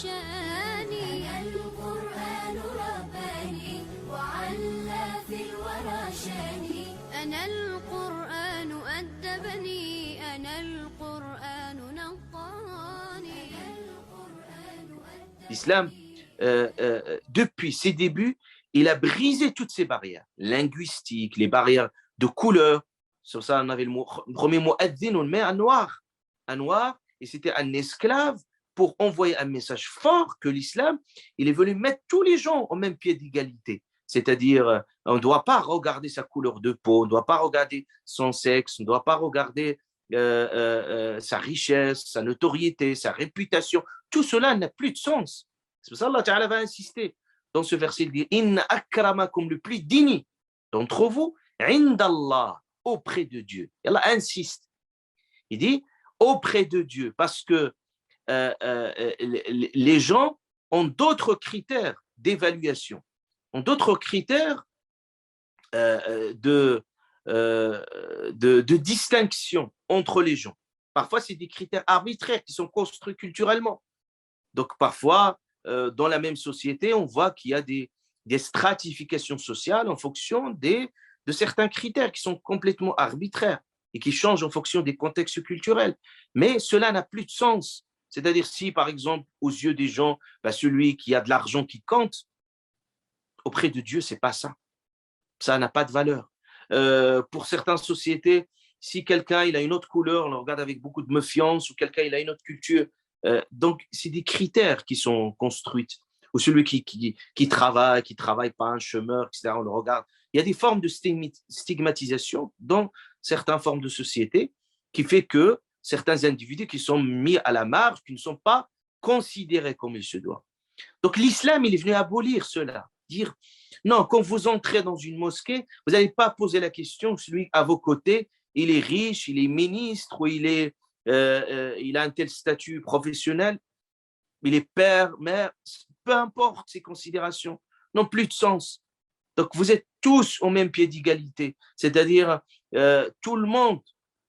شاني. أنا القرآن رباني وعلى في الورى شاني. أنا القرآن أدبني. أنا القرآن نقاني. L'islam, depuis ses débuts, il a brisé toutes ces barrières linguistiques, les barrières de couleur. Sur ça, on avait le premier mot adzin, on le met à noir, et c'était un esclave pour envoyer un message fort que l'islam, il est venu mettre tous les gens au même pied d'égalité. C'est-à-dire, on ne doit pas regarder sa couleur de peau, on ne doit pas regarder son sexe, on ne doit pas regarder sa richesse, sa notoriété, sa réputation. Tout cela n'a plus de sens. C'est pour ça qu'Allah Ta'ala va insister. Dans ce verset, il dit « Inna akramakum » le plus digne d'entre vous, « Indallah » auprès de Dieu. Et Allah insiste. Il dit « auprès de Dieu » parce que les gens ont d'autres critères d'évaluation, ont d'autres critères de distinction entre les gens. Parfois, c'est des critères arbitraires qui sont construits culturellement. Donc, parfois, dans la même société, on voit qu'il y a des stratifications sociales en fonction de certains critères qui sont complètement arbitraires et qui changent en fonction des contextes culturels. Mais cela n'a plus de sens. C'est-à-dire, si, par exemple, aux yeux des gens, celui qui a de l'argent qui compte, auprès de Dieu, ce n'est pas ça. Ça n'a pas de valeur. Pour certaines sociétés, si quelqu'un il a une autre couleur, on le regarde avec beaucoup de méfiance, ou quelqu'un il a une autre culture. Donc, c'est des critères qui sont construits. Ou celui qui travaille pas, un chômeur, etc., on le regarde. Il y a des formes de stigmatisation dans certaines formes de société qui fait que certains individus qui sont mis à la marge, qui ne sont pas considérés comme il se doit. Donc, l'islam, il est venu abolir cela. Dire, non, quand vous entrez dans une mosquée, vous n'allez pas poser la question, celui à vos côtés, il est riche, il est ministre, ou il a un tel statut professionnel, il est père, mère, peu importe ces considérations, n'ont plus de sens. Donc, vous êtes tous au même pied d'égalité, c'est-à-dire tout le monde.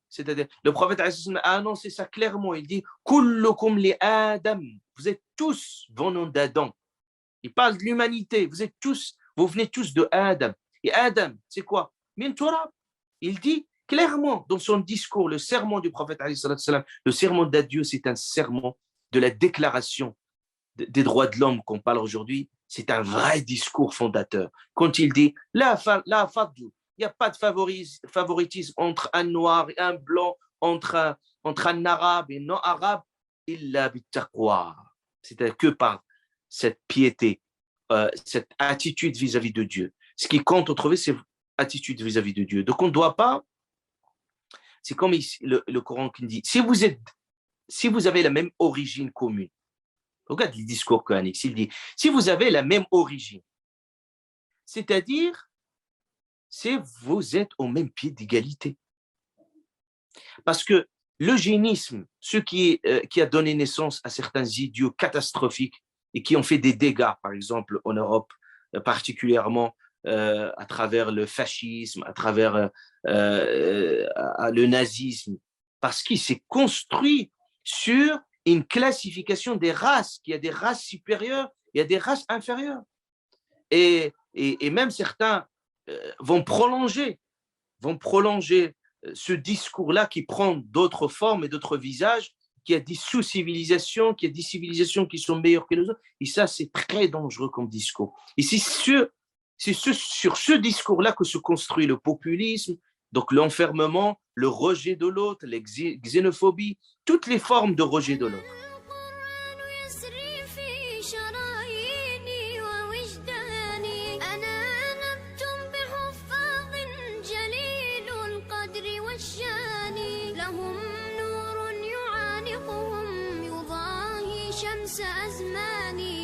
C'est-à-dire, le prophète a annoncé ça clairement, il dit « Kullukum li Adam » vous êtes tous venant d'Adam. Il parle de l'humanité, vous venez tous de Adam. Et Adam, c'est quoi? Min turab. Il dit clairement dans son discours, le sermon du prophète, le sermon d'adieu, c'est un sermon de la déclaration des droits de l'homme qu'on parle aujourd'hui. C'est un vrai discours fondateur. Quand il dit la fadl, il n'y a pas de favoritisme entre un noir et un blanc, entre un arabe et un non-arabe, illa bittaqwa. C'est-à-dire que par cette piété, cette attitude vis-à-vis de Dieu. Ce qui compte, trouver, c'est attitude vis-à-vis de Dieu. Donc, on ne doit pas, c'est comme ici, le Coran qui dit, si vous avez la même origine commune, regarde le discours coranique, il dit, si vous avez la même origine, c'est-à-dire, vous êtes au même pied d'égalité. Parce que l'eugénisme, ce qui a donné naissance à certains idiots catastrophiques et qui ont fait des dégâts, par exemple en Europe, particulièrement à travers le fascisme, à travers le nazisme, parce qu'il s'est construit sur une classification des races, qu'il y a des races supérieures, il y a des races inférieures. Et même certains vont prolonger ce discours-là qui prend d'autres formes et d'autres visages, qu'il y a des sous-civilisations, qu'il y a des civilisations qui sont meilleures que les autres. Et ça, c'est très dangereux comme discours. Et c'est sur ce discours-là que se construit le populisme, donc l'enfermement, le rejet de l'autre, la xénophobie, toutes les formes de rejet de l'autre. شمس أزماني